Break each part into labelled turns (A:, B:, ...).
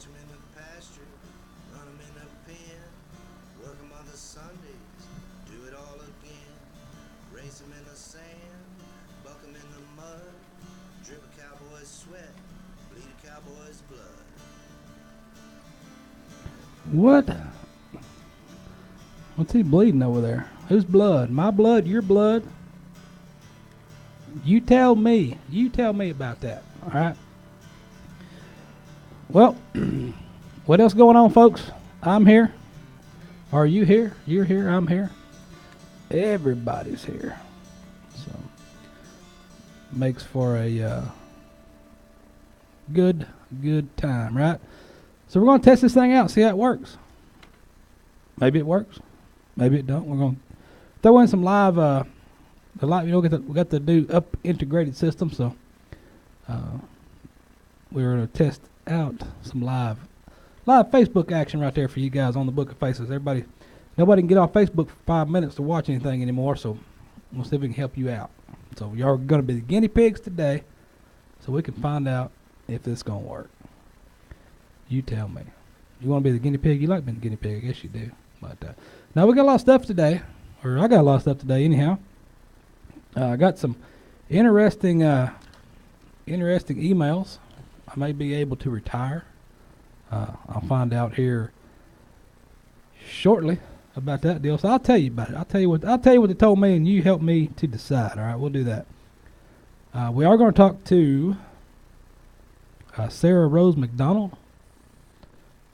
A: Catch 'em in the pasture, run 'em in the pen, work 'em on the Sundays, do it all again. Race 'em in the sand, buck 'em in the mud, drip a cowboy's sweat, bleed a cowboy's blood.
B: What? What's he bleeding over there? Whose blood? My blood? Your blood? You tell me. You tell me about that. All right. Well, what else going on, folks? I'm here. Are you here? You're here. I'm here. Everybody's here. So makes for a good time, right? So we're going to test this thing out, see how it works. Maybe it works. Maybe it don't. We're going to throw in some live, we got the new up integrated system, so we're going to test out some live Facebook action right there for you guys on the Book of Faces. Nobody can get off Facebook for 5 minutes to watch anything anymore, so we'll see if we can help you out. So you're going to be the guinea pigs today, so we can find out if this is going to work. You tell me. You want to be the guinea pig? You like being a guinea pig? I guess you do. But now we got a lot of stuff today, or I got a lot of stuff today anyhow. I got some interesting emails. I may be able to retire. I'll find out here shortly about that deal. So I'll tell you about it. I'll tell you what they told me, and you help me to decide. All right, we'll do that. We are going to talk to Sara Rose McDonald,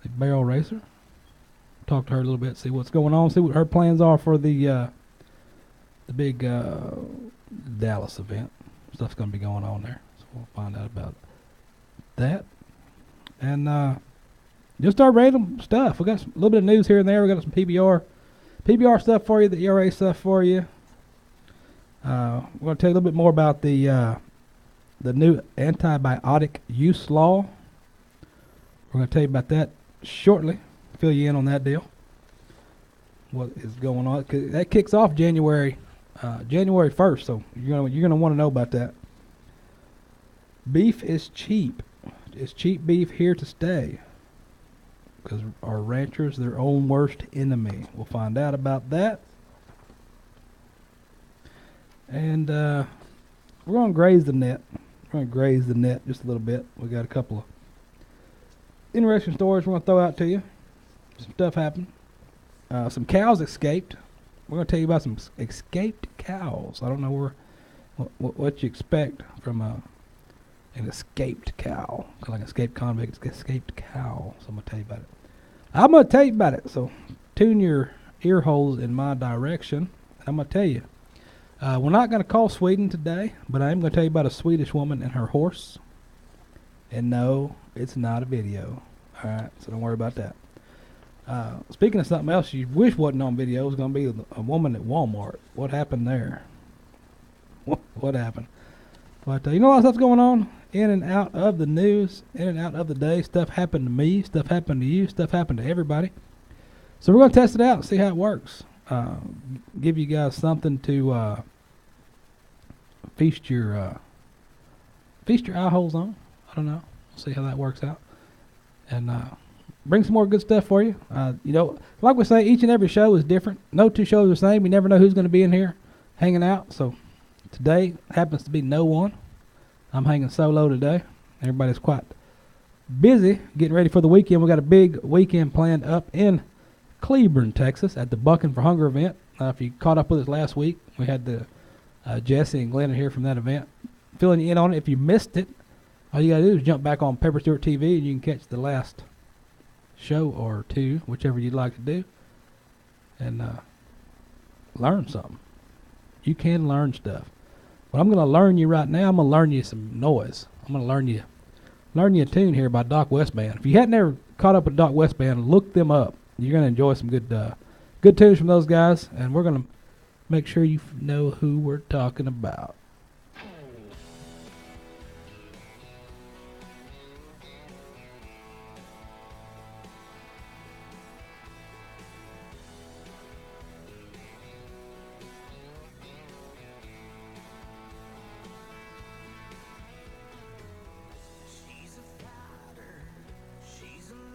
B: the barrel racer. Talk to her a little bit, see what's going on, see what her plans are for the big Dallas event. Stuff's going to be going on there, so we'll find out about that. And just our random stuff. We got a little bit of news here and there. We got some PBR stuff for you, the ERA stuff for you. We're going to tell you a little bit more about the new antibiotic use law. We're going to tell you about that shortly. Fill you in on that deal. What is going on? 'Cause that kicks off January 1st, so you're gonna want to know about that. Beef is cheap. Is cheap beef here to stay? Because our ranchers their own worst enemy. We'll find out about that. And we're gonna graze the net. We're gonna graze the net just a little bit. We got a couple of interesting stories we're gonna throw out to you. Some stuff happened. Some cows escaped. We're going to tell you about some escaped cows. I don't know what you expect from an escaped cow. Like an escaped convict, it's an escaped cow. So I'm going to tell you about it. I'm going to tell you about it. So tune your ear holes in my direction. I'm going to tell you. We're not going to call Sweden today, but I am going to tell you about a Swedish woman and her horse. And no, it's not a video. All right, so don't worry about that. Speaking of something else you wish wasn't on video, is going to be a woman at Walmart. What happened there? What happened? But you know what stuff's going on in and out of the news, in and out of the day. Stuff happened to me. Stuff happened to you. Stuff happened to everybody. So we're going to test it out and see how it works. Give you guys something to feast your eye holes on. I don't know. We'll see how that works out. And bring some more good stuff for you. Like we say, each and every show is different. No two shows are the same. You never know who's going to be in here hanging out. So today happens to be no one. I'm hanging solo today. Everybody's quite busy getting ready for the weekend. We got a big weekend planned up in Cleburne, Texas at the Bucking for Hunger event. If you caught up with us last week, we had the Jesse and Glenn here from that event filling you in on it. If you missed it, all you got to do is jump back on Pepper Stewart TV and you can catch the last show or two, whichever you'd like to do, and learn something. You can learn stuff. But I'm going to learn you right now. I'm going to learn you some noise. I'm going to learn you a tune here by Doc West Band. If you hadn't ever caught up with Doc West Band, look them up. You're going to enjoy some good tunes from those guys, and we're going to make sure you know who we're talking about.
A: She's a fighter, she's a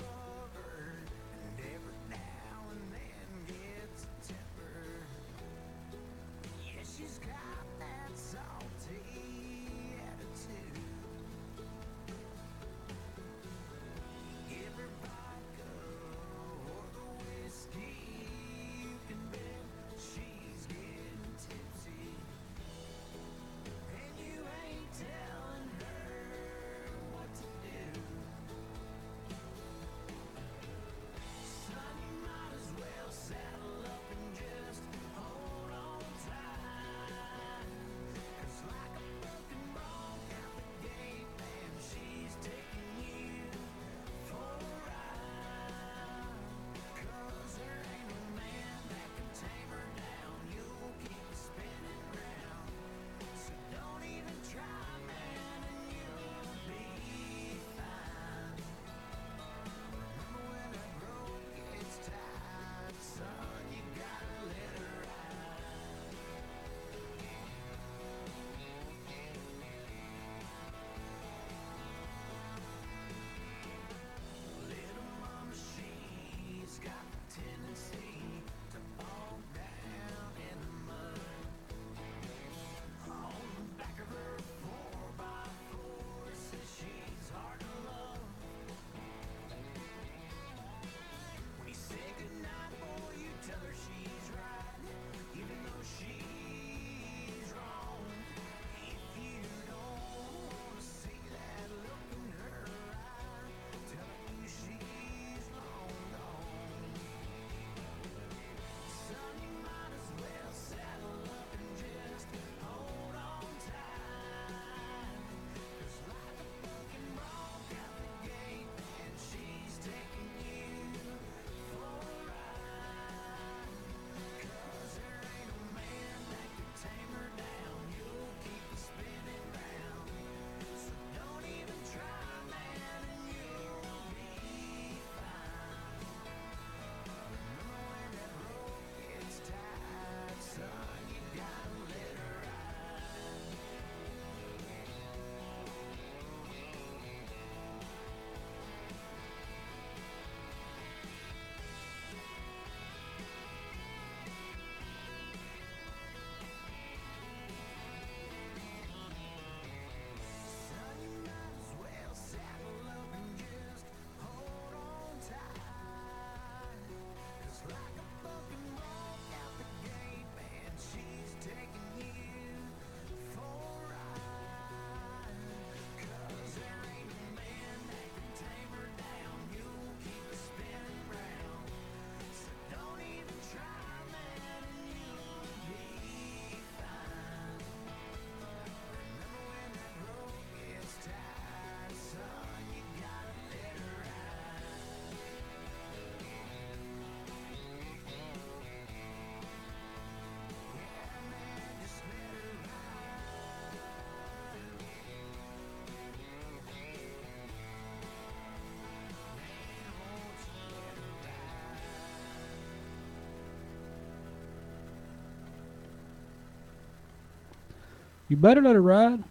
B: You better let her ride.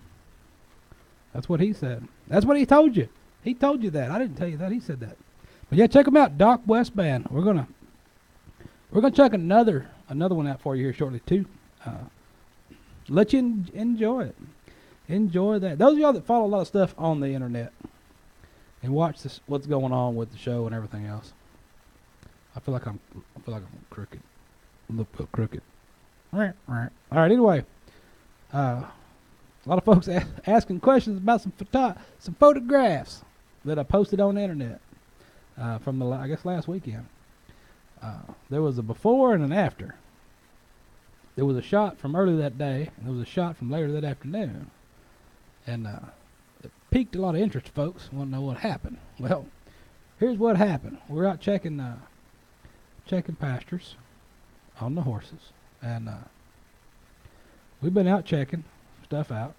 B: That's what he said. That's what he told you. He told you that. I didn't tell you that. He said that. But yeah, check him out, Doc West Band. We're gonna check another one out for you here shortly too. Let you enjoy it. Enjoy that. Those of y'all that follow a lot of stuff on the internet and watch this, what's going on with the show and everything else. I feel like I'm crooked. A little bit crooked. All right. Anyway, a lot of folks asking questions about some photographs that I posted on the internet from I guess last weekend. There was a before and an after. There was a shot from earlier that day, and there was a shot from later that afternoon. And it piqued a lot of interest, folks. Want to know what happened? Well, here's what happened. We're out checking pastures on the horses, and we've been out checking stuff out.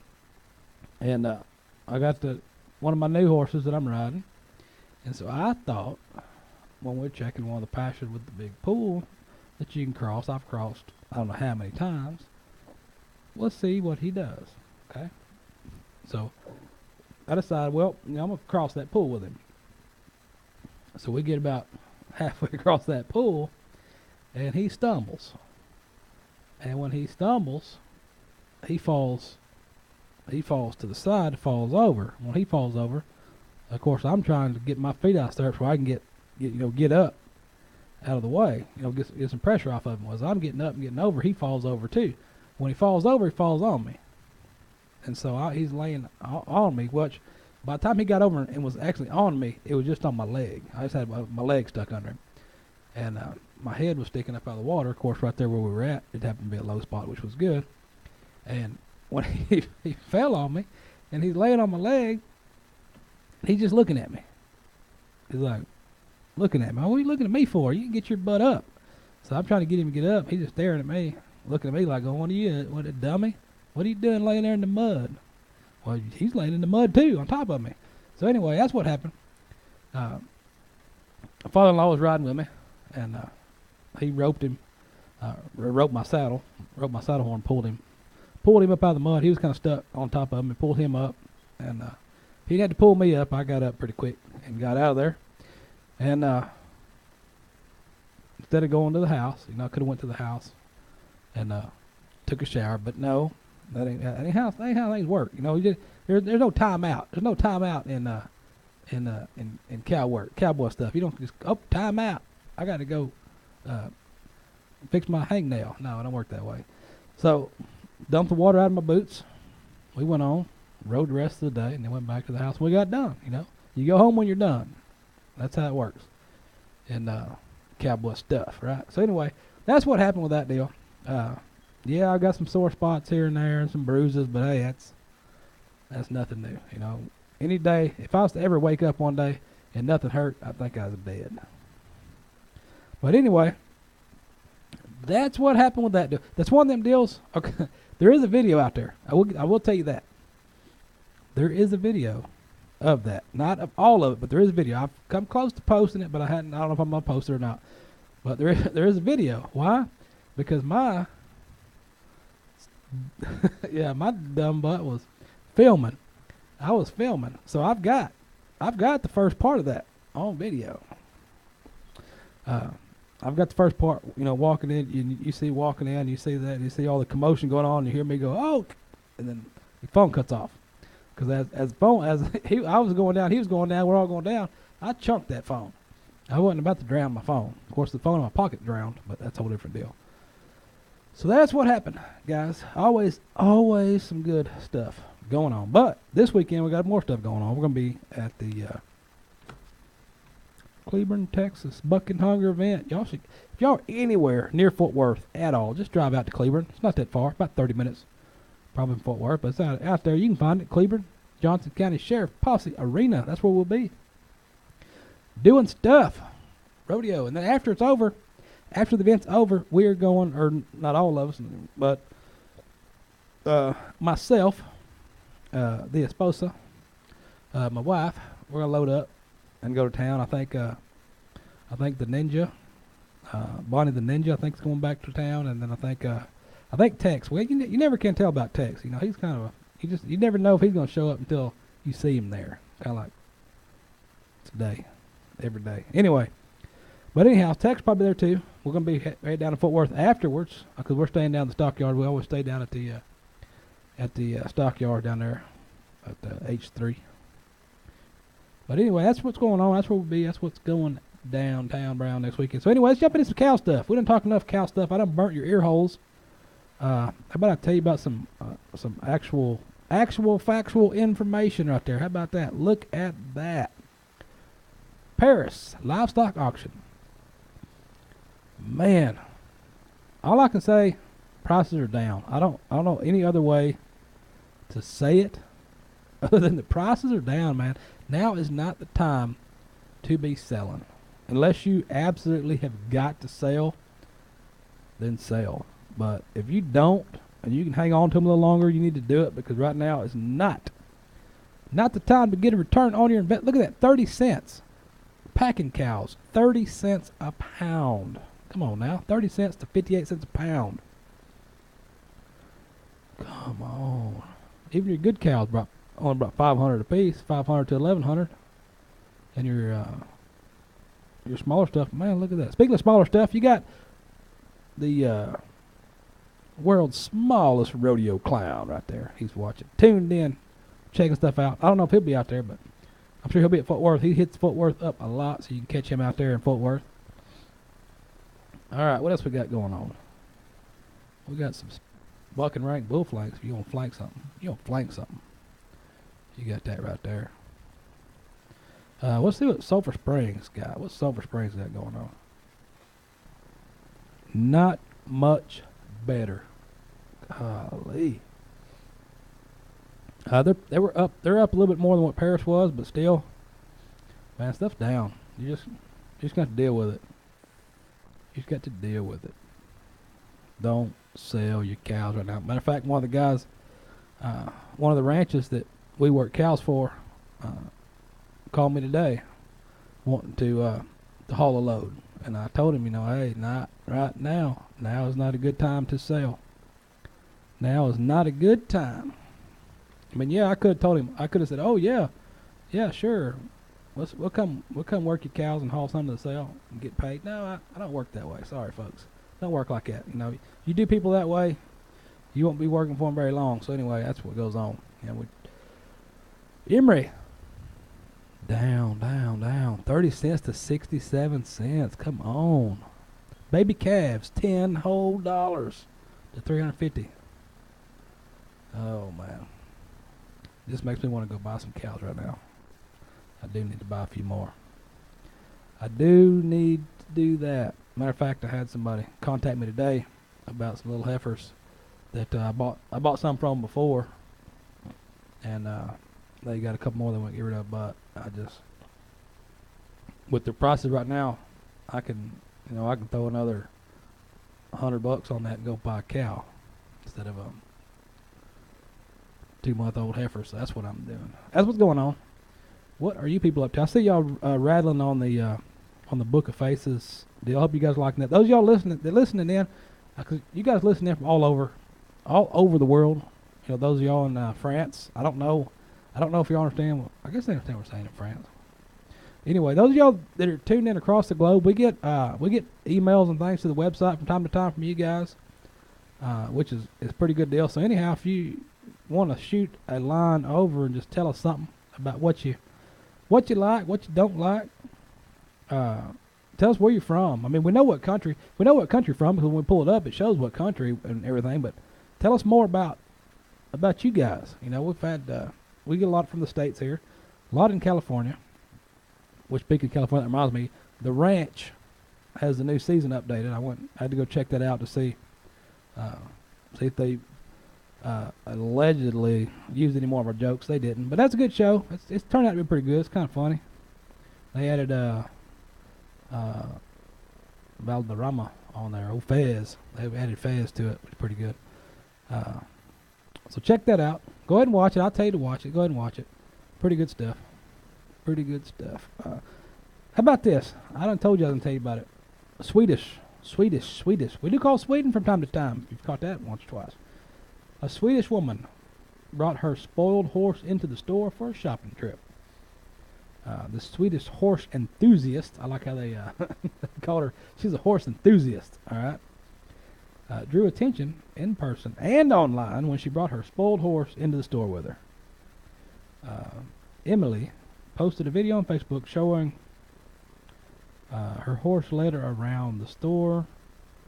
B: And I got one of my new horses that I'm riding, and so I thought when we're checking one of the pastures with the big pool that you can cross, I've crossed I don't know how many times. Let's see what he does. Okay. So I decided, well, I'm going to cross that pool with him. So we get about halfway across that pool, and he stumbles. And when he stumbles, he falls to the side, falls over. When he falls over, of course, I'm trying to get my feet out there so I can get up out of the way, get some pressure off of him. As I'm getting up and getting over, he falls over too. When he falls over, he falls on me. And so he's laying on me, which by the time he got over and was actually on me, it was just on my leg. I just had my leg stuck under him. And my head was sticking up out of the water, of course, right there where we were at. It happened to be a low spot, which was good. And when he fell on me, and he's laying on my leg, he's just looking at me. He's like, looking at me. What are you looking at me for? You can get your butt up. So I'm trying to get him to get up. He's just staring at me, looking at me like, what are you, what a dummy? What are you doing laying there in the mud? Well, he's laying in the mud too, on top of me. So anyway, that's what happened. My father-in-law was riding with me, and he roped my saddle horn, pulled him up out of the mud. He was kind of stuck on top of me, pulled him up, and he had to pull me up. I got up pretty quick and got out of there. And instead of going to the house, I could have went to the house and took a shower, but no, that ain't how things work. There's no time out. There's no time out in cowboy stuff. You don't just time out. I got to go fix my hangnail. No, it don't work that way. So dumped the water out of my boots. We went on, rode the rest of the day, and then went back to the house. We got done. You go home when you're done. That's how it works. And cowboy stuff, right? So anyway, that's what happened with that deal. Yeah, I got some sore spots here and there and some bruises, but hey, that's nothing new. Any day, if I was to ever wake up one day and nothing hurt, I think I was dead. But anyway, that's what happened with that deal. That's one of them deals. Okay, there is a video out there. I will tell you that. There is a video of that. Not of all of it, but there is a video. I've come close to posting it, but I don't know if I'm going to post it or not. But there is a video. Why? Because my dumb butt was filming. I was filming. So I've got the first part of that on video. I've got the first part, walking in, you see walking in, you see that, you see all the commotion going on, you hear me go, oh, and then the phone cuts off. Because I was going down, he was going down, we're all going down, I chunked that phone. I wasn't about to drown my phone. Of course, the phone in my pocket drowned, but that's a whole different deal. So that's what happened, guys. Always some good stuff going on. But this weekend, we got more stuff going on. We're going to be at the Cleburne, Texas Buck and Hunger event. If y'all are anywhere near Fort Worth at all, just drive out to Cleburne. It's not that far, about 30 minutes. Probably in Fort Worth, but it's out there. You can find it. Cleburne, Johnson County Sheriff Posse Arena. That's where we'll be. Doing stuff. Rodeo. And then after it's over, after the event's over, we're going, or not all of us, but myself, the esposa, my wife, we're going to load up and go to town. I think the Ninja, Bonnie the Ninja, I think is going back to town. And then I think I think Tex. Well, you never can tell about Tex. He's kind of you never know if he's going to show up until you see him there. Kind of like today, every day. Anyway, but anyhow, Tex probably there too. We're going to be headed down to Fort Worth afterwards because we're staying down at the stockyard. We always stay down at the stockyard down there at the H3. But anyway, that's what's going on. That's where we'll be. That's what's going downtown Brown next weekend. So anyway, let's jump into some cow stuff. We didn't talk enough cow stuff. I done burnt your ear holes. How about I tell you about some actual factual information right there? How about that? Look at that. Paris livestock auction. Man, all I can say, prices are down. I don't know any other way to say it other than the prices are down, man. Now is not the time to be selling. Unless you absolutely have got to sell, then sell. But if you don't, and you can hang on to them a little longer, you need to do it because right now is not the time to get a return on your investment. Look at that, 30 cents. Packing cows, 30 cents a pound. Come on now, 30 cents to 58 cents a pound. Come on. Even your good cows only about 500 a piece, 500 to 1100. And your smaller stuff, man, look at that. Speaking of smaller stuff, you got the world's smallest rodeo clown right there. He's watching, tuned in, checking stuff out. I don't know if he'll be out there, but I'm sure he'll be at Fort Worth. He hits Fort Worth up a lot, so you can catch him out there in Fort Worth. All right, what else we got going on? We got some buck and rank bull flanks. If you want to flank something, you got that right there. Let's see what Sulphur Springs got. What's Sulphur Springs got going on? Not much better. Golly. They're up a little bit more than what Paris was, but still, man, stuff's down. You just got to deal with it. You just got to deal with it. Don't sell your cows right now. Matter of fact, one of the guys, one of the ranches that we work cows for, called me today, wanting to haul a load, and I told him, hey, not right now. Now is not a good time to sell. Now is not a good time. I mean, yeah, I could have told him. I could have said, "Oh yeah, sure. We'll come work your cows and haul some to the sale and get paid." No, I don't work that way. Sorry, folks. Don't work like that. You do people that way, you won't be working for them very long. So anyway, that's what goes on. Emery, down, 30 cents to 67 cents. Come on. Baby calves, $10 whole to 350. Oh man. This makes me want to go buy some cows right now. I do need to buy a few more. I do need to do that. Matter of fact, I had somebody contact me today about some little heifers that I bought some from before, and they got a couple more they want to get rid of. But I just, with the prices right now, I can throw another $100 on that and go buy a cow instead of a 2-month-old heifer. So that's what I'm doing. That's what's going on. What are you people up to? I see y'all rattling on the Book of Faces deal. I hope you guys are liking that. Those of y'all listening in, because you guys listen in from all over the world. Those of y'all in France. I don't know if y'all understand. I guess they understand what we're saying in France. Anyway, those of y'all that are tuned in across the globe, we get emails and things to the website from time to time from you guys, which is a pretty good deal. So anyhow, if you want to shoot a line over and just tell us something about what you like, what you don't like, tell us where you're from. I mean, we know what country you're from because when we pull it up, it shows what country and everything. But tell us more about you guys. We've had we get a lot from the States here, a lot in California. Which, speaking of California, that reminds me, the ranch has the new season updated. I had to go check that out to see if they allegedly used any more of our jokes. They didn't, but that's a good show. It's turned out to be pretty good. It's kind of funny. They added Valderrama on there. Oh, Fez. They added Fez to it, which is pretty good. So check that out. Go ahead and watch it. I'll tell you to watch it. Go ahead and watch it. Pretty good stuff. How about this? I done told you I was going to tell you about it. Swedish Swedish. We do call Sweden from time to time. You've caught that once or twice. A Swedish woman brought her spoiled horse into the store for a shopping trip. The Swedish horse enthusiast, I like how they called her, she's a horse enthusiast, all right, drew attention in person and online when she brought her spoiled horse into the store with her. Emily posted a video on Facebook showing her horse led her around the store,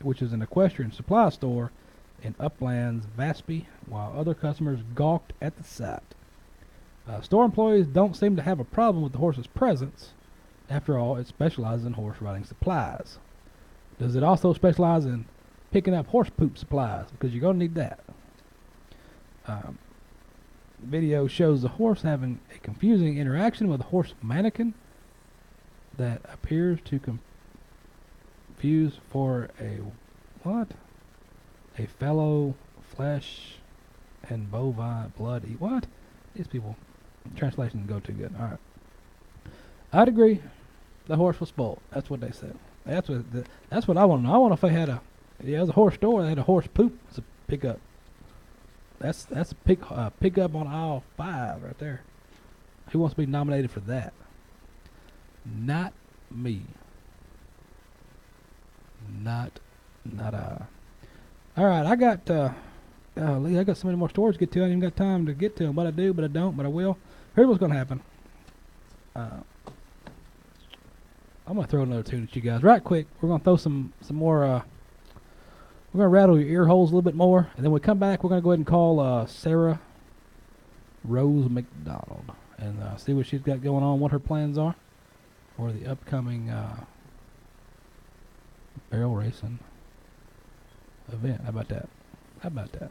B: which is an equestrian supply store in Upland's Vaspy, while other customers gawked at the sight. Store employees don't seem to have a problem with the horse's presence. After all, it specializes in horse riding supplies. Does it also specialize in picking up horse poop supplies? Because you're going to need that. The video shows the horse having a confusing interaction with a horse mannequin that appears to confuse for a what? A fellow flesh and bovine blood. What? These people, translation didn't go too good. All right. I'd agree. The horse was spoiled. That's what they said. That's what I want to know. I want to know if they had it was a horse store. They had a horse poop to pick up. That's a pick up on aisle 5 right there. Who wants to be nominated for that? Not me. Not I. All right, I got I got so many more stories to get to. I ain't even got time to get to them. But I do, but I don't, but I will. Here's what's going to happen. I'm going to throw another tune at you guys right quick. We're going to throw some more. We're going to rattle your ear holes a little bit more. And then when we come back, we're going to go ahead and call Sara Rose McDonald and see what she's got going on, what her plans are for the upcoming barrel racing event. How about that? How about that?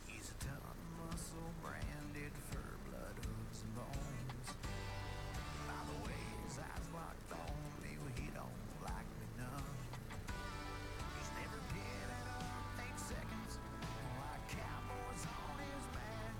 A: He's a ton muscle branded for blood, hooves, and bones. By the way, his eyes locked on me, well, he don't like me none. He's never given up 8 seconds, like cowboys on his back.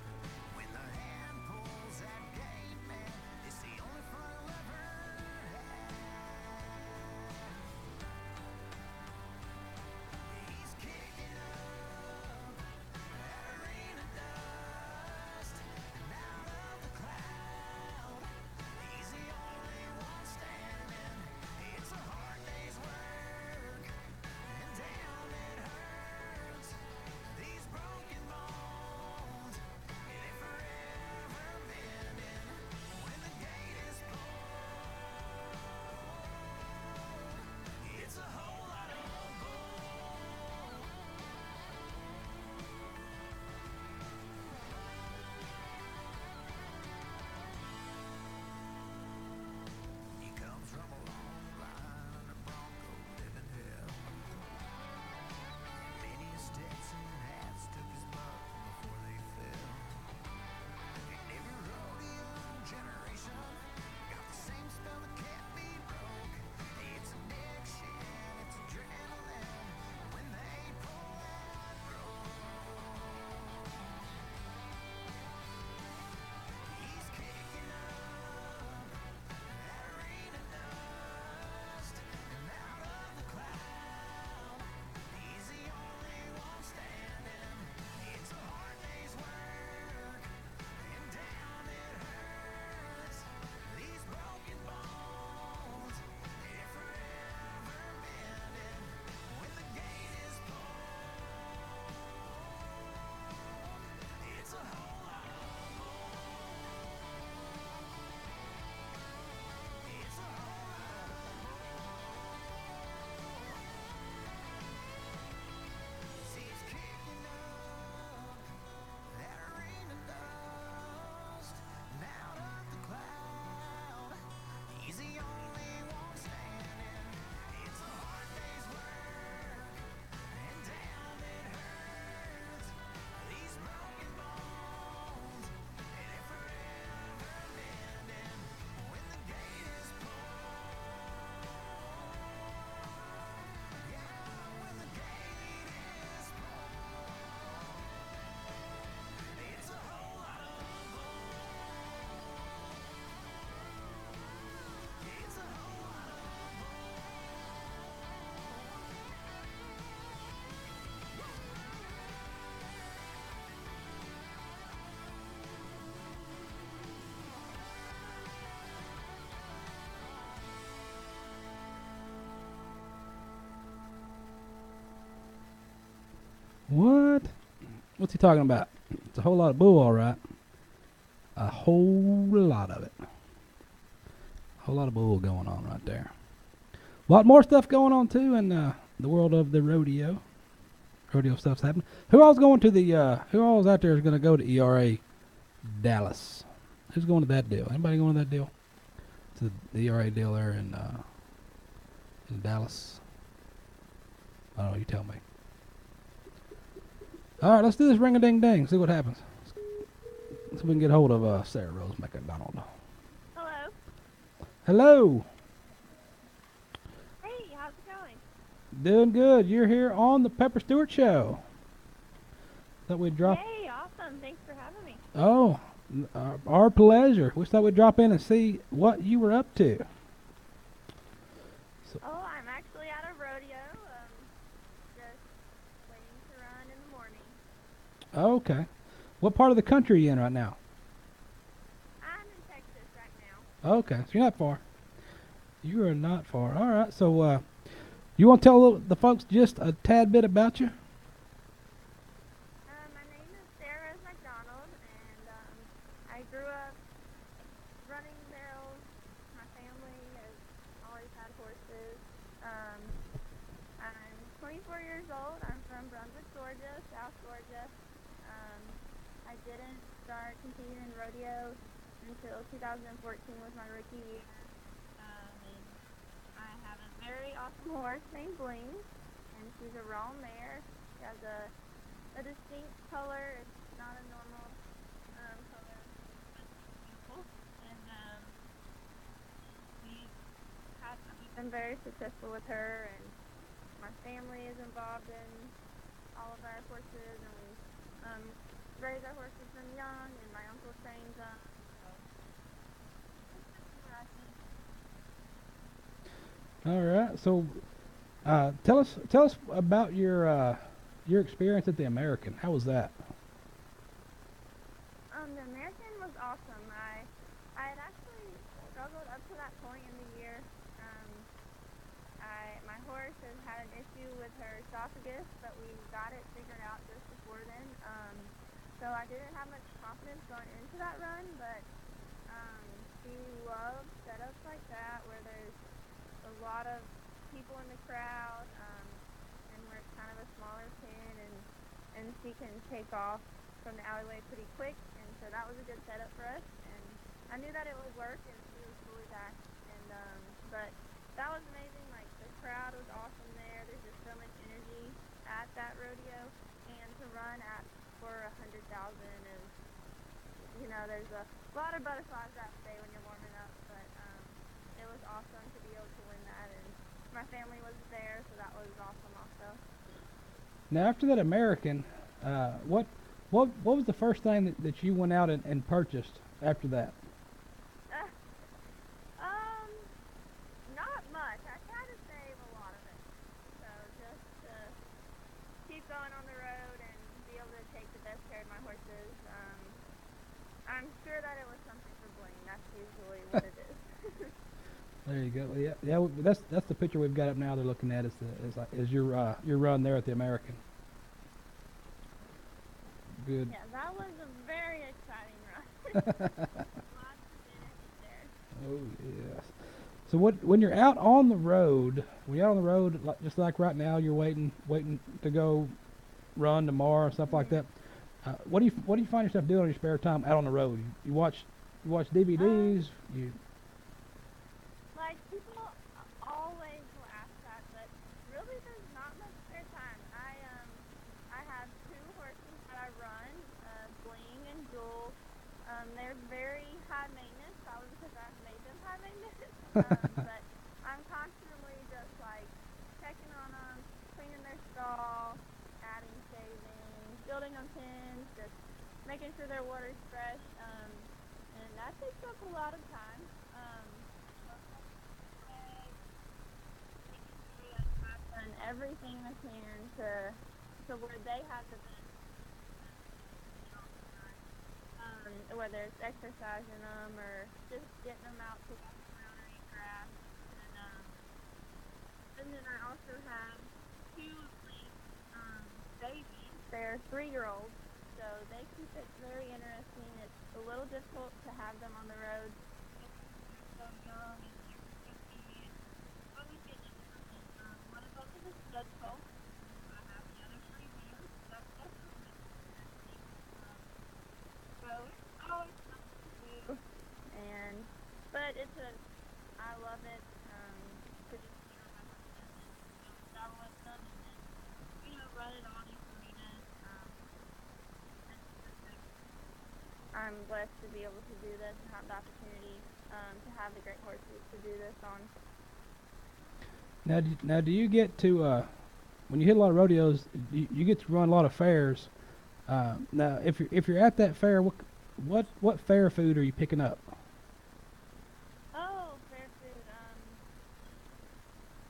B: What's he talking about? It's a whole lot of bull, all right. A whole lot of it. A whole lot of bull going on right there. A lot more stuff going on, too, in the world of the rodeo. Rodeo stuff's happening. Who all's going to the, who all's out there is going to go to ERA Dallas? Who's going to that deal? Anybody going to that deal? To the ERA deal there in Dallas? I don't know, you tell me. All right, let's do this ring-a-ding-ding, see what happens. See if we can get hold of Sara Rose McDonald.
C: Hello.
B: Hello.
C: Hey, how's it going?
B: Doing good. You're here on the Pepper Stewart Show. Thought we'd drop.
C: Hey, awesome. Thanks for having me.
B: Oh, our pleasure. We thought we'd drop in and see what you were up to. So,
C: Oh, I'm actually at a rodeo. Just waiting to run in the morning.
B: okay. What part of the country are you in right now?
C: I'm in Texas right now.
B: Okay, so you're not far. You are not far. All right. So, you want to tell the folks just a tad bit about you?
C: My name is Sara McDonald, and I grew up running barrels. My family has always had horses. I'm 24 years old. I'm from Brunswick, Georgia, South Georgia. I didn't start competing in rodeo until 2014 was my rookie year. And I have a very awesome horse named Bling, and she's a raw mare. She has a distinct color. It's not a normal color. It's beautiful. And we've been very successful with her, and my family is involved in all of our horses, and we raise our horses from young, and my uncle trains them. So
B: All right. So, tell us about your experience at the American. How was that?
C: The American was awesome. I had actually struggled up to that point in the year. My horse has had an issue with her esophagus, but we got it figured out just before then. So I didn't have much confidence going into that run, but she loves setups like that where there's a lot of people in the crowd, and where it's kind of a smaller pen, and she can take off from the alleyway pretty quick, and so that was a good setup for us, and I knew that it would work, and she was fully backed, and but that was amazing. Like, the crowd was awesome there. There's just so much energy at that rodeo, and to run for 100,000 is, there's a lot of butterflies that day when you're warming up, but it was awesome to be able to win that, and my family was there, so that was awesome also.
B: Now, after that American, what was the first thing that you went out and purchased after that?
C: Not much. I try to save a lot of it, so just to keep going on the road and be able to take the best care of my horses. I'm sure that it was something for Bling. That's usually what it is.
B: There you go. Yeah. That's the picture we've got up now. They're looking at is your run there at the American. Good.
C: Yeah, that was a very exciting run. Lots of energy there.
B: Oh yes. So when you're out on the road, just like right now, you're waiting to go run tomorrow and stuff like that. What do you find yourself doing in your spare time out on the road? You watch DVDs.
C: Like, people always will ask that, but really there's not much spare time. I have two horses that I run, Bling and Jewel. They're very high maintenance, probably because I've made them high maintenance. But I'm constantly just like checking on them, cleaning their stall, adding shavings, building them pins, just making sure their water's fresh. And that takes up a lot of time. I've done everything I can to where they have the best, whether it's exercising them or just getting them out to walk around or eat grass. And then I also have two babies. They're 3-year-olds, so they keep it very interesting. It's a little difficult to have them on the road. So young and they're sticky and always get interested. One of them is a stud colt. I have the other three mares. That's definitely interesting. So it's always something to do. And, but it's a, I love it. To just hear my horses and travel with them and then, run it on these arenas. I'm blessed to be able to do this and have the opportunity to have the great horses to do this on.
B: Now, do you get to when you hit a lot of rodeos, you get to run a lot of fairs? Now, if you're at that fair, what fair food are you picking up?
C: Oh, fair food.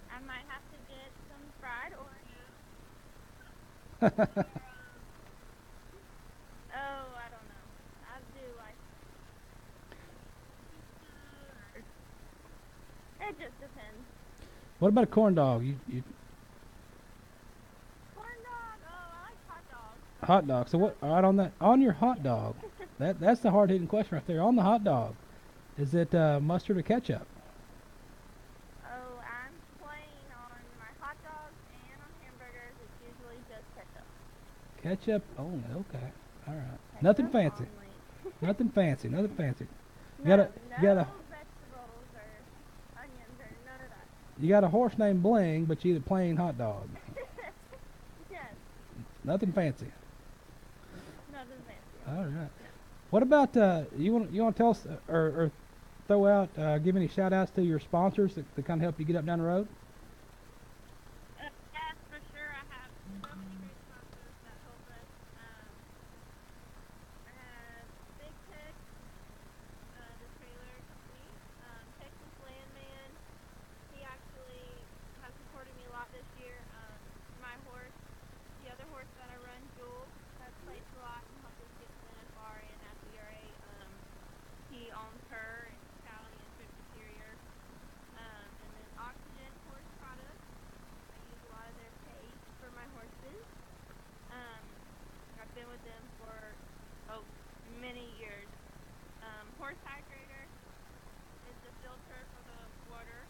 C: I might have to get some fried Oreos. Oh, I don't know. I do like. It just depends.
B: What about a corn dog? You
C: Corn dog. Oh, I like hot dogs.
B: hot dog. So what? All right, on your hot dog, that's the hard hitting question right there. On the hot dog, is it mustard or ketchup?
C: Oh, I'm plain on my hot dogs and on hamburgers. It's usually just ketchup.
B: Ketchup only. Okay. All right.
C: Ketchup
B: Nothing fancy.
C: only.
B: Nothing fancy. Nothing fancy.
C: No,
B: no
C: vegetables or onions or none of that.
B: You got a horse named Bling, but you eat a plain hot dog.
C: Yes,
B: Nothing fancy.
C: nothing fancy.
B: All right. What about you want to tell us or throw out give any shout outs to your sponsors that kind of help you get up and down the road?
C: Yes, for sure. I have so many great sponsors that help us. I have Big Tex, the trailer company, Texas Landman. He actually has supported me a lot this year. My horse, the other horse that I run, Jewel, has placed a lot and helped us get to the NFR and at the ERA. He owns her and Callie and Trip Interior. And then Oxygen Horse Products. I use a lot of their paste for my horses. I've been with them for many years. Horse Hydrator is the filter for the water.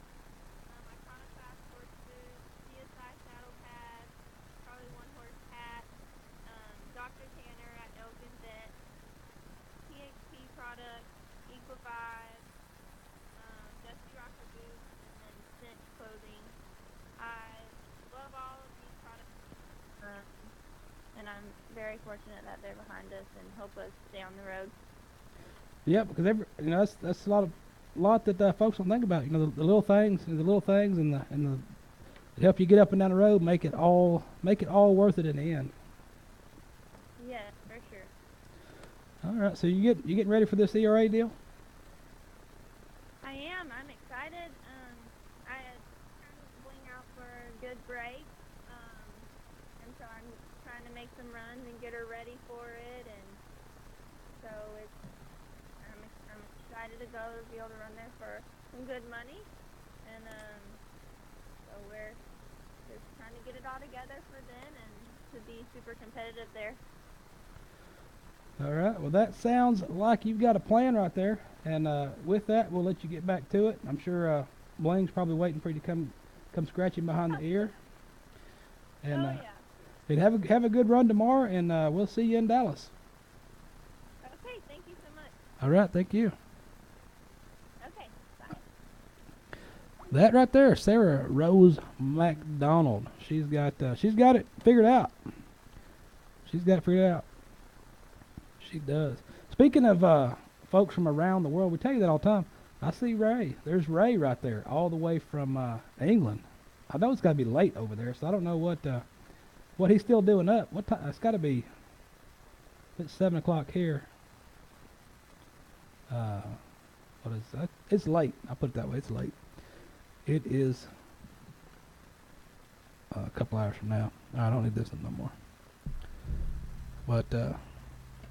C: Iconoclast horse food, CSI saddle pads, probably one horse hat, Dr. Tanner at Elgin Vet, THP products, Equify, Dusty Rocker boots, and then Cinch clothing. I love all of these products, and I'm very fortunate that they're behind us and help us stay on the road.
B: Yeah, because that's a lot that folks don't think about. The little things, and the that help you get up and down the road, make it all worth it in the end.
C: Yeah, for sure.
B: All right, so you getting ready for this ERA deal?
C: I am. I'm excited. I had turned Bling out for a good break, and so I'm trying to make some runs and get her ready for it, and so I'm excited to go to be able to run there for some good money, and so we're just trying to get it all together for then and to be super competitive there.
B: All right. Well, that sounds like you've got a plan right there. And with that, we'll let you get back to it. I'm sure Bling's probably waiting for you to come scratching behind the ear. And
C: yeah.
B: have a good run tomorrow, and we'll see you in Dallas.
C: Okay, thank you so much.
B: All right. Thank you.
C: Okay, bye.
B: That right there, Sara Rose McDonald. She's got it figured out. She's got it figured out. She does. Speaking of folks from around the world, we tell you that all the time. I see Ray. There's Ray right there, all the way from England. I know it's got to be late over there, so I don't know what he's still doing up. What time? It's got to be. It's 7 o'clock here. What is that? It's late. I'll put it that way. It's late. It is a couple hours from now. I don't need this one no more. But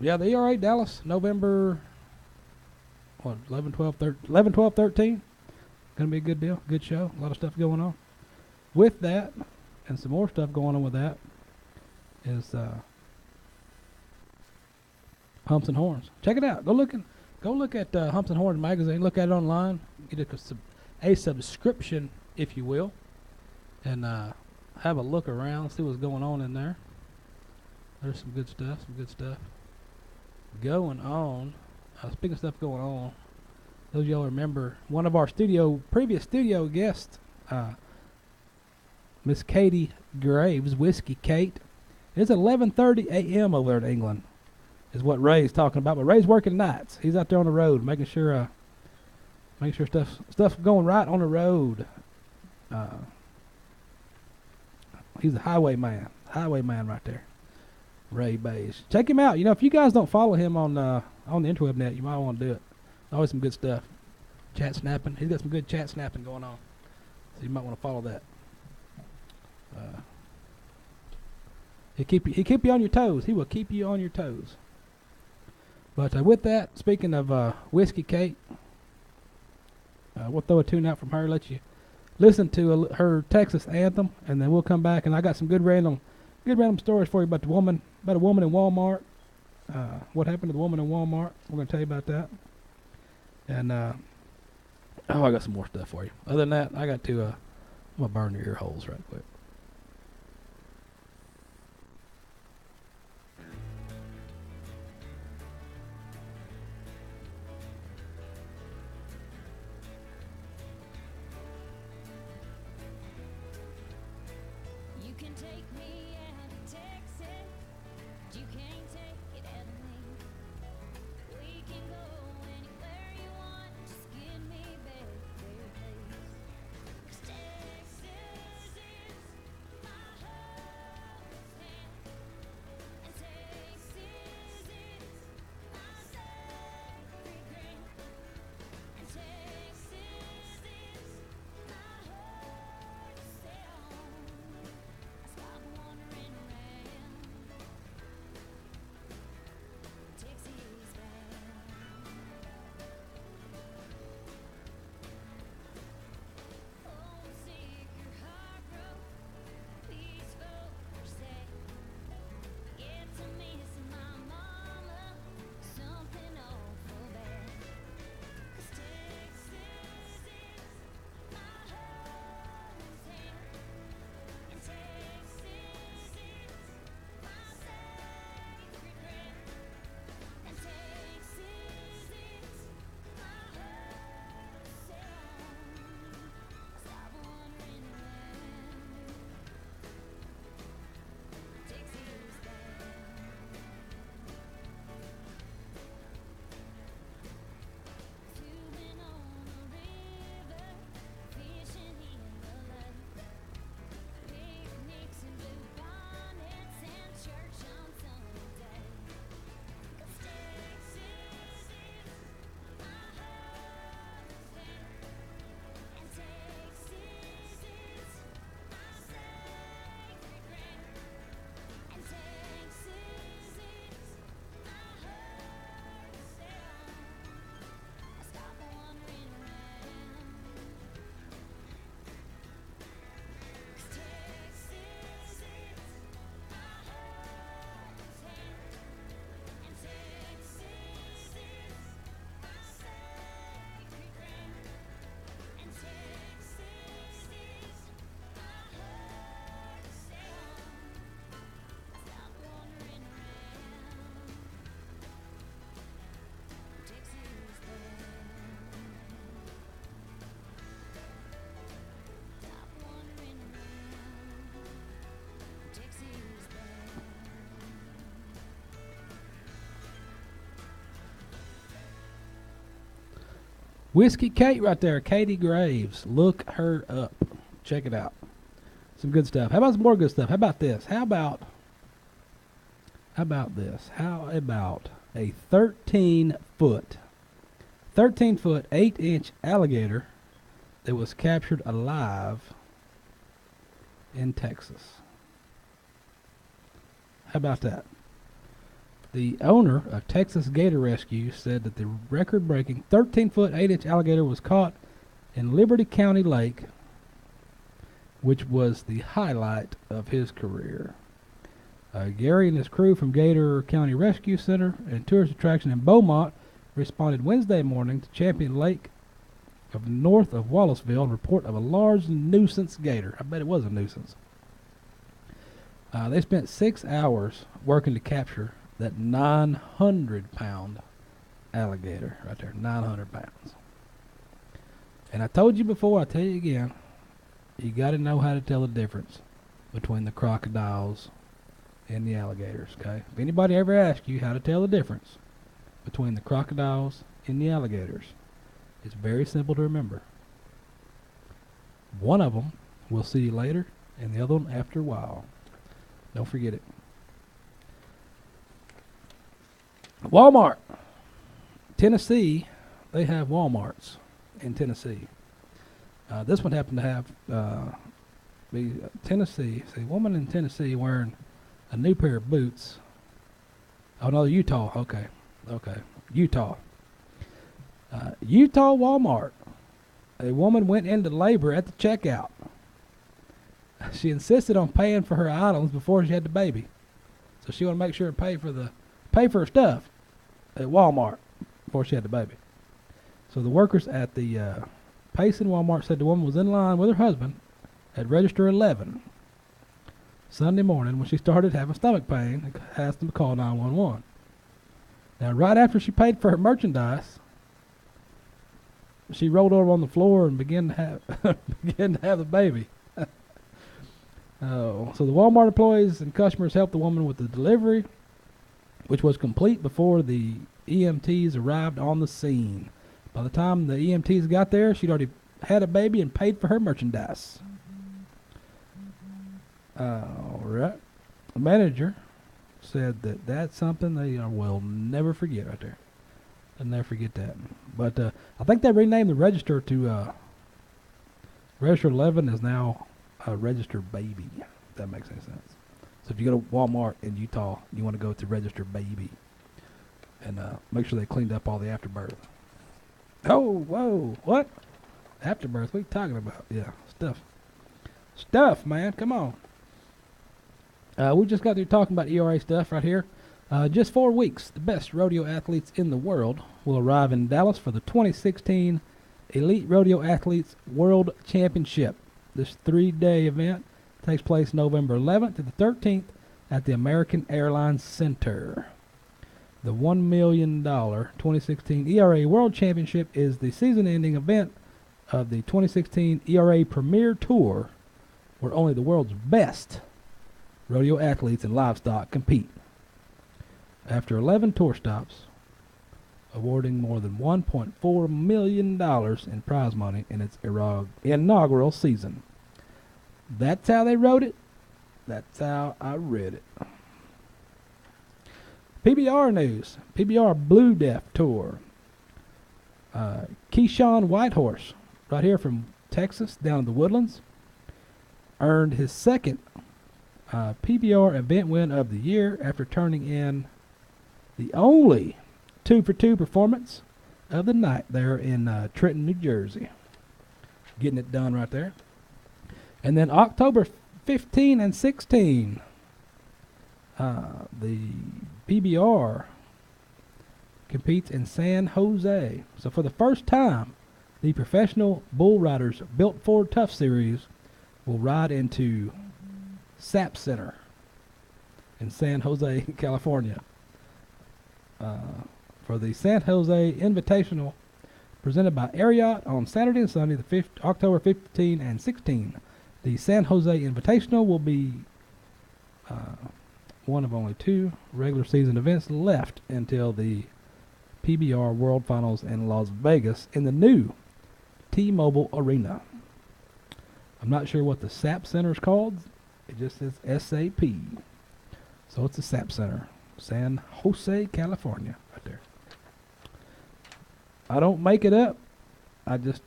B: yeah, the ERA Dallas, November 11, 12, 13. Gonna be a good deal, good show. A lot of stuff going on. With that, and some more stuff going on with that, is Humps and Horns. Check it out. Go look at Humps and Horns magazine. Look at it online. Get a subscription, if you will, and have a look around. See what's going on in there. There's some good stuff. Going on. Speaking of stuff going on, those of y'all remember one of our previous studio guests, Miss Katie Graves, Whiskey Kate. It's 11:30 a.m. over there in England, is what Ray's talking about. But Ray's working nights. He's out there on the road, making sure stuff's going right on the road. He's a highwayman right there. Ray Bays. Check him out. You know, if you guys don't follow him on the interweb net, you might want to do it. Always some good stuff. Chat snapping. He's got some good chat snapping going on. So you might want to follow that. He keep you on your toes. He will keep you on your toes. But with that, speaking of Whiskey Kate, we'll throw a tune out from her. Let you listen to her Texas anthem, and then we'll come back. And I got some good random stories for you about a woman in Walmart. What happened to the woman in Walmart? We're going to tell you about that. And I got some more stuff for you. Other than that, I got to I'm gonna burn your ear holes right quick.
D: You can take me out of Texas, but you can't take it out of me. We can go anywhere you want, just give me back there, please. 'Cause Texas is my homestand, and Texas is my sacred ground, and Texas is my heart to stay on. I stop wandering around Texas bound. Homesick or heartbroken, peaceful or sad, get to missing my mama, something awful bad. 'Cause Texas is my hometown, and Texas is my sacred ground, and Texas is my heart to sound. Stop wandering around Texas bound. Tubing on the river, fishing in the lake, picnics and blue bonnets and church on Sunday. 'Cause Texas is my hometown, and Texas is my sacred ground, and Texas is my heart to sound. I stop wandering around, 'cause Texas is my hometown, and Texas is my sacred ground, and Texas is my heart to sound. I stop wandering around Texas bound. Stop wandering around Texas bound.
B: Whiskey Kate right there, Katie Graves. Look her up. Check it out. Some good stuff. How about some more good stuff? How about this? How about this? How about a 13-foot, 8-inch alligator that was captured alive in Texas? How about that? The owner of Texas Gator Rescue said that the record-breaking 13-foot, 8-inch alligator was caught in Liberty County Lake, which was the highlight of his career. Gary and his crew from Gator County Rescue Center and tourist attraction in Beaumont responded Wednesday morning to Champion Lake of north of Wallaceville and report of a large nuisance gator. I bet it was a nuisance. They spent 6 hours working to capture that 900-pound alligator right there, 900 pounds. And I told you before, I tell you again, you got to know how to tell the difference between the crocodiles and the alligators, okay? If anybody ever asks you how to tell the difference between the crocodiles and the alligators, it's very simple to remember. One of them will see you later, and the other one after a while. Don't forget it. Walmart. Tennessee, they have Walmarts in Tennessee. This one happened to have Tennessee. See, a woman in Tennessee wearing a new pair of boots. Oh, no, Utah. Okay. Utah. Utah Walmart. A woman went into labor at the checkout. She insisted on paying for her items before she had the baby. So she wanted to make sure to pay for her stuff at Walmart before she had the baby. So the workers at the Payson Walmart said the woman was in line with her husband at register 11 Sunday morning when she started having stomach pain and asked them to call 911. Now, right after she paid for her merchandise, she rolled over on the floor and began to have the baby. So the Walmart employees and customers helped the woman with the delivery, which was complete before the EMTs arrived on the scene. By the time the EMTs got there, she'd already had a baby and paid for her merchandise. All right. The manager said that's something they will never forget right there. They'll never forget that. But I think they renamed the register to Register 11 is now Register Baby, if that makes any sense. So if you go to Walmart in Utah, you want to go to Register Baby and make sure they cleaned up all the afterbirth. Oh, whoa, what? Afterbirth, what are you talking about? Yeah, stuff, man, come on. We just got through talking about ERA stuff right here. Just 4 weeks, the best rodeo athletes in the world will arrive in Dallas for the 2016 Elite Rodeo Athletes World Championship. This 3-day event takes place November 11th to the 13th at the American Airlines Center. The $1 million 2016 ERA World Championship is the season-ending event of the 2016 ERA Premier Tour, where only the world's best rodeo athletes and livestock compete. After 11 tour stops, awarding more than $1.4 million in prize money in its inaugural season. That's how they wrote it. That's how I read it. PBR news. PBR Blue Death Tour. Keyshawn Whitehorse, right here from Texas, down in the Woodlands, earned his second PBR event win of the year after turning in the only 2-for-2 performance of the night there in Trenton, New Jersey. Getting it done right there. And then October 15 and 16, the PBR competes in San Jose. So for the first time, the professional bull riders Built Ford Tough Series will ride into SAP Center in San Jose, California. For the San Jose Invitational presented by Ariat on Saturday and Sunday, October 15 and 16. The San Jose Invitational will be one of only 2 regular season events left until the PBR World Finals in Las Vegas in the new T-Mobile Arena. I'm not sure what the SAP Center is called. It just says SAP. So it's the SAP Center. San Jose, California, right there. I don't make it up. I just,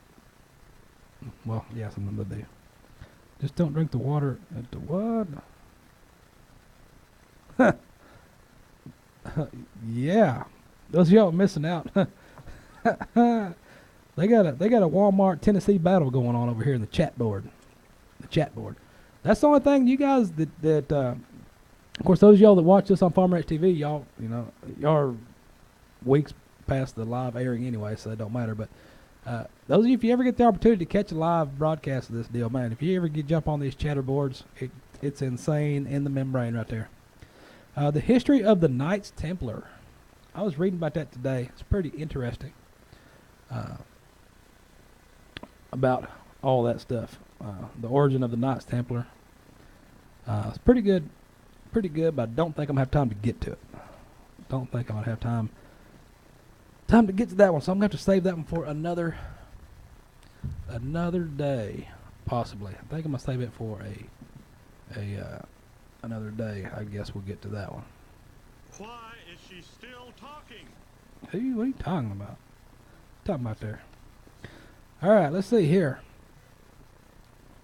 B: well, yeah, something to do. Just don't drink the water at the what? Yeah, those of y'all missing out. They got a Walmart Tennessee battle going on over here in the chat board. The chat board. That's the only thing you guys that Of course, those of y'all that watch this on Farmer X TV, y'all are weeks past the live airing anyway, so it don't matter. But those of you, if you ever get the opportunity to catch a live broadcast of this deal, man, if you ever jump on these chatter boards, it's insane in the membrane right there. The history of the Knights Templar. I was reading about that today. It's pretty interesting about all that stuff. The origin of the Knights Templar. It's pretty good, but I don't think I'm going to have time to get to it. Don't think I'm going to have time to get to that one, so I'm going to have to save that one for another day, possibly. I think I'm going to save it for another day. I guess we'll get to that one.
E: Why is she still talking?
B: What are you talking about? Talking about there. All right, let's see here.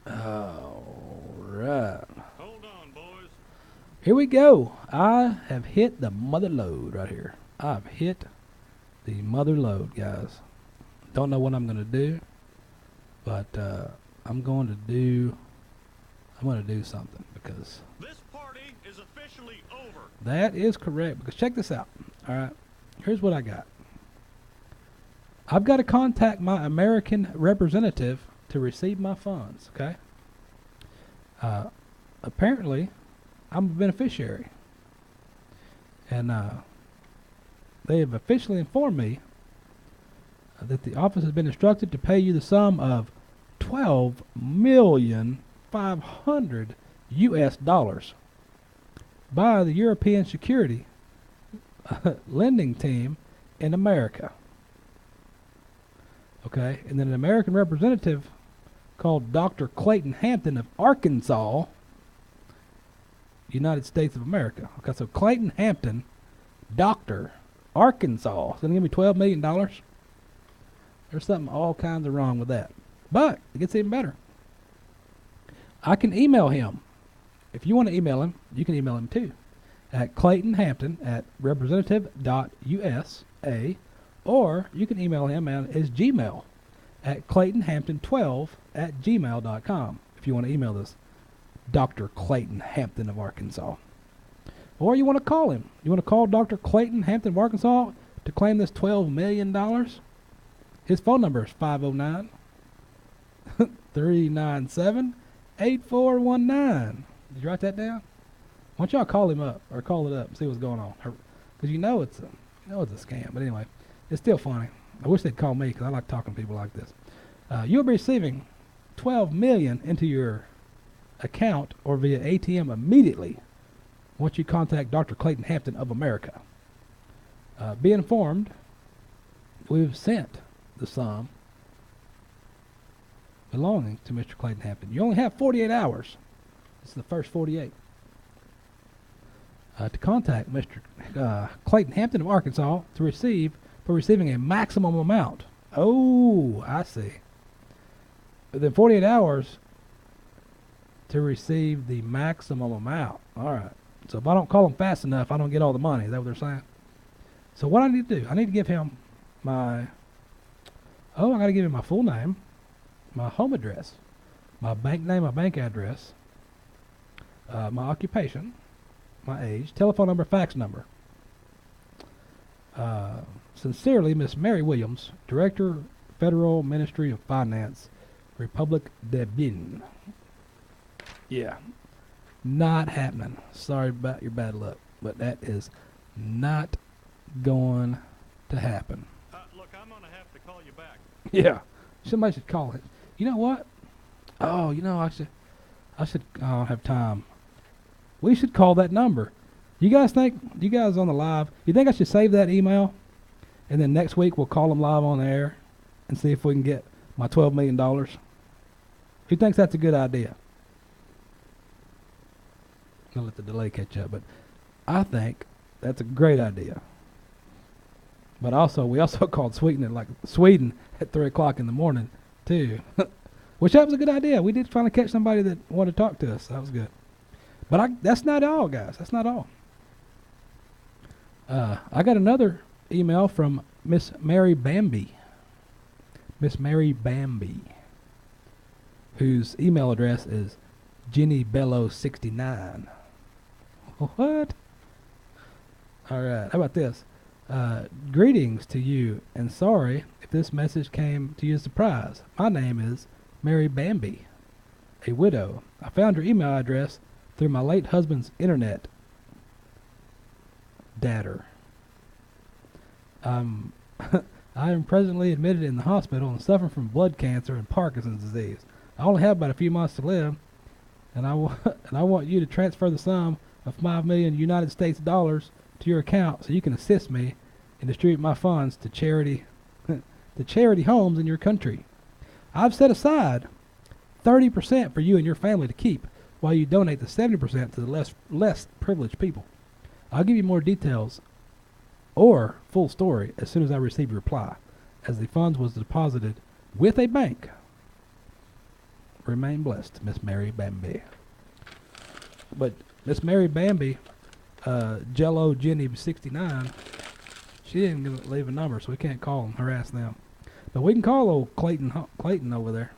B: All right.
E: Hold on, boys.
B: Here we go. I have hit the mother load right here. I've hit the mother load, guys. Don't know what I'm going to do, but I'm going to do something because
E: This party is officially over.
B: that is correct. Because check this out. All right, here's what I got. I've got to contact my American representative to receive my funds. Okay. Apparently, I'm a beneficiary, and they have officially informed me that the office has been instructed to pay you the sum of $12,500,000 US by the European Security Lending Team in America. Okay, and then an American representative called Dr. Clayton Hampton of Arkansas, United States of America. Okay, so Clayton Hampton, Doctor, Arkansas, is going to give me $12 million. There's something all kinds of wrong with that. But it gets even better. I can email him. If you want to email him, you can email him too. At claytonhampton@representative.usa, or you can email him at his Gmail at claytonhampton12@gmail.com if you want to email this Dr. Clayton Hampton of Arkansas. Or you want to call him. You want to call Dr. Clayton Hampton of Arkansas to claim this $12 million? His phone number is 509-397-8419. Did you write that down? Why don't y'all call him up or call it up and see what's going on? Because you know it's a scam. But anyway, it's still funny. I wish they'd call me because I like talking to people like this. You'll be receiving $12 million into your account or via ATM immediately once you contact Dr. Clayton Hampton of America. Be informed, we've sent the sum belonging to Mr. Clayton Hampton. You only have 48 hours. This is the first 48. To contact Mr. Clayton Hampton of Arkansas for receiving a maximum amount. Oh, I see. Within 48 hours to receive the maximum amount. All right. So if I don't call them fast enough, I don't get all the money. Is that what they're saying? So what I need to do, I need to give him I got to give him my full name, my home address, my bank name, my bank address, my occupation, my age, telephone number, fax number. Sincerely, Miss Mary Williams, Director, Federal Ministry of Finance, Republic de Benin. Yeah. Not happening. Sorry about your bad luck, but that is not going to happen.
E: Look, I'm going to have to call you back.
B: Yeah. Somebody should call it. You know what? Oh, I should I don't have time. We should call that number. You guys on the live, you think I should save that email? And then next week we'll call them live on the air and see if we can get my $12 million. Who thinks that's a good idea? I'll let the delay catch up, but I think that's a great idea. But we also called Sweden at 3 o'clock in the morning too, which that was a good idea. We did finally catch somebody that wanted to talk to us. That was good. But that's not all, guys. That's not all. I got another email from Miss Mary Bambi. Miss Mary Bambi, whose email address is JennyBello69. What? All right. How about this? Greetings to you, and sorry if this message came to you as a surprise. My name is Mary Bambi, a widow. I found your email address through my late husband's internet data. I am presently admitted in the hospital and suffering from blood cancer and Parkinson's disease. I only have about a few months to live, and I want you to transfer the sum of 5 million United States dollars to your account so you can assist me and distribute my funds to charity homes in your country. I've set aside 30% for you and your family to keep, while you donate the 70% to the less privileged people. I'll give you more details or full story as soon as I receive your reply, as the funds was deposited with a bank. Remain blessed, Miss Mary Bambi. But Miss Mary Bambi, Jello Jenny 69, she didn't leave a number, so we can't call and harass them. But we can call old Clayton over there.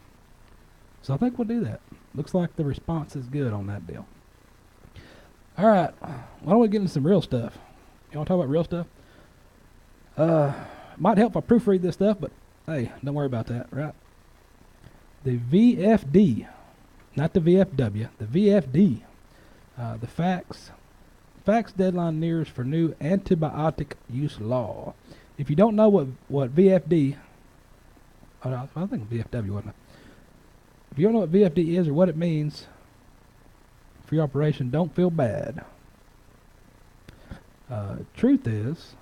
B: So I think we'll do that. Looks like the response is good on that deal. All right, why don't we get into some real stuff? You want to talk about real stuff? Might help if I proofread this stuff, but hey, don't worry about that, right? The VFD, not the VFW, the VFD, the fax deadline nears for new antibiotic use law. If you don't know what VFD, I think VFW wasn't it? If you don't know what VFD is or what it means for your operation, don't feel bad. Truth is,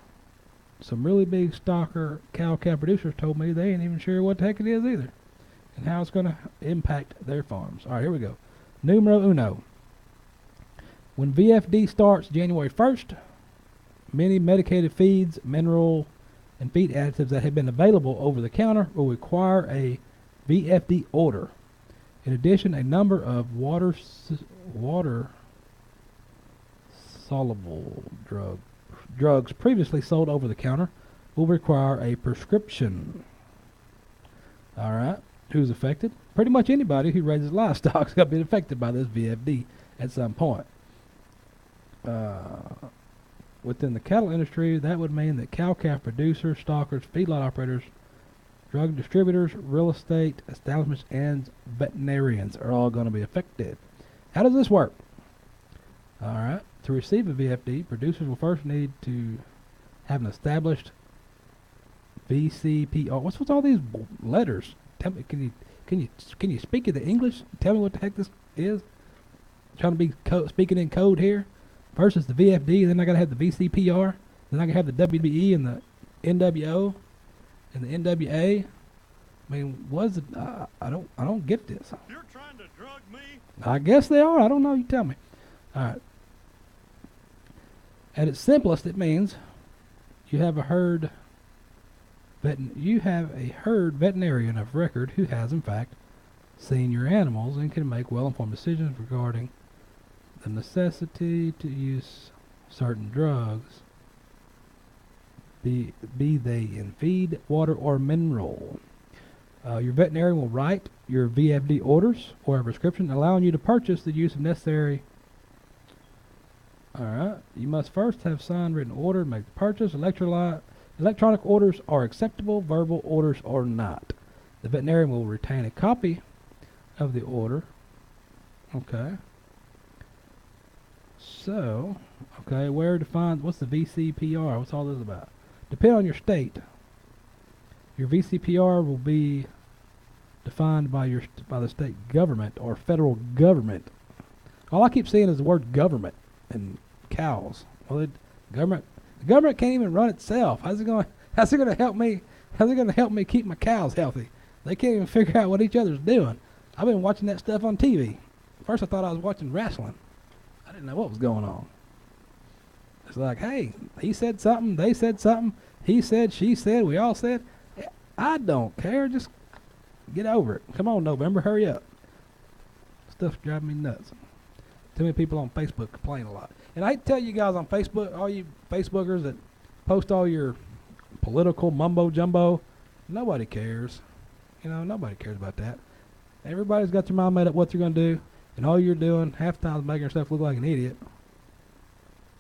B: some really big stocker cow-calf producers told me they ain't even sure what the heck it is either, and how it's going to impact their farms. All right, here we go. Numero uno. When VFD starts January 1st, many medicated feeds, mineral, and feed additives that have been available over the counter will require a VFD order. In addition, a number of water-soluble drugs previously sold over the counter will require a prescription. All right, who's affected? Pretty much anybody who raises livestock is going to be affected by this VFD at some point. Within the cattle industry, that would mean that cow-calf producers, stockers, feedlot operators, drug distributors, real estate establishments, and veterinarians are all going to be affected. How does this work? All right. To receive a VFD, producers will first need to have an established VCPR. What's all these letters? Tell me, can you speak in the English? Tell me what the heck this is. Trying to be speaking in code here. First is the VFD, then I gotta have the VCPR, then I gotta have the WBE and the NWO and the NWA. I mean, what is it? I don't get this.
E: You're trying to drug me?
B: I guess they are. I don't know. You tell me. All right. At its simplest, it means you have a herd veterinarian of record who has, in fact, seen your animals and can make well-informed decisions regarding the necessity to use certain drugs, be they in feed, water, or mineral. Your veterinarian will write your VFD orders or a prescription allowing you to purchase the use of necessary. Alright, you must first have signed written order to make the purchase. Electronic orders are acceptable, verbal orders are not. The veterinarian will retain a copy of the order. Okay. So, okay, where to find, what's the VCPR? What's all this about? Depending on your state, your VCPR will be defined by the state government or federal government. All I keep seeing is the word government and cows. Well, the government can't even run itself. How's it going to help me? How's it going to help me keep my cows healthy? They can't even figure out what each other's doing. I've been watching that stuff on TV. First I thought I was watching wrestling. I didn't know what was going on. It's like, hey, he said something, they said something, he said, she said, we all said. I don't care. Just get over it. Come on, November, hurry up. Stuff's driving me nuts. Too many people on Facebook complain a lot. And I hate to tell you guys on Facebook, all you Facebookers that post all your political mumbo jumbo, nobody cares. You know, nobody cares about that. Everybody's got their mind made up what they're going to do, and all you're doing half the time is making yourself look like an idiot.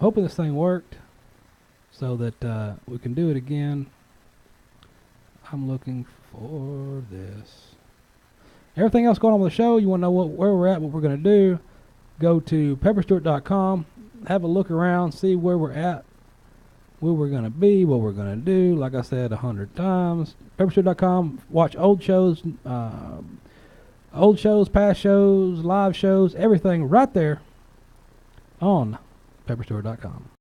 B: Hoping this thing worked so that we can do it again. I'm looking for this. Everything else going on with the show, you want to know where we're at, what we're going to do, go to pepperstewart.com, have a look around, see where we're at, where we're going to be, what we're going to do. Like I said 100 times, pepperstewart.com, watch old shows, past shows, live shows, everything right there on pepperstewart.com.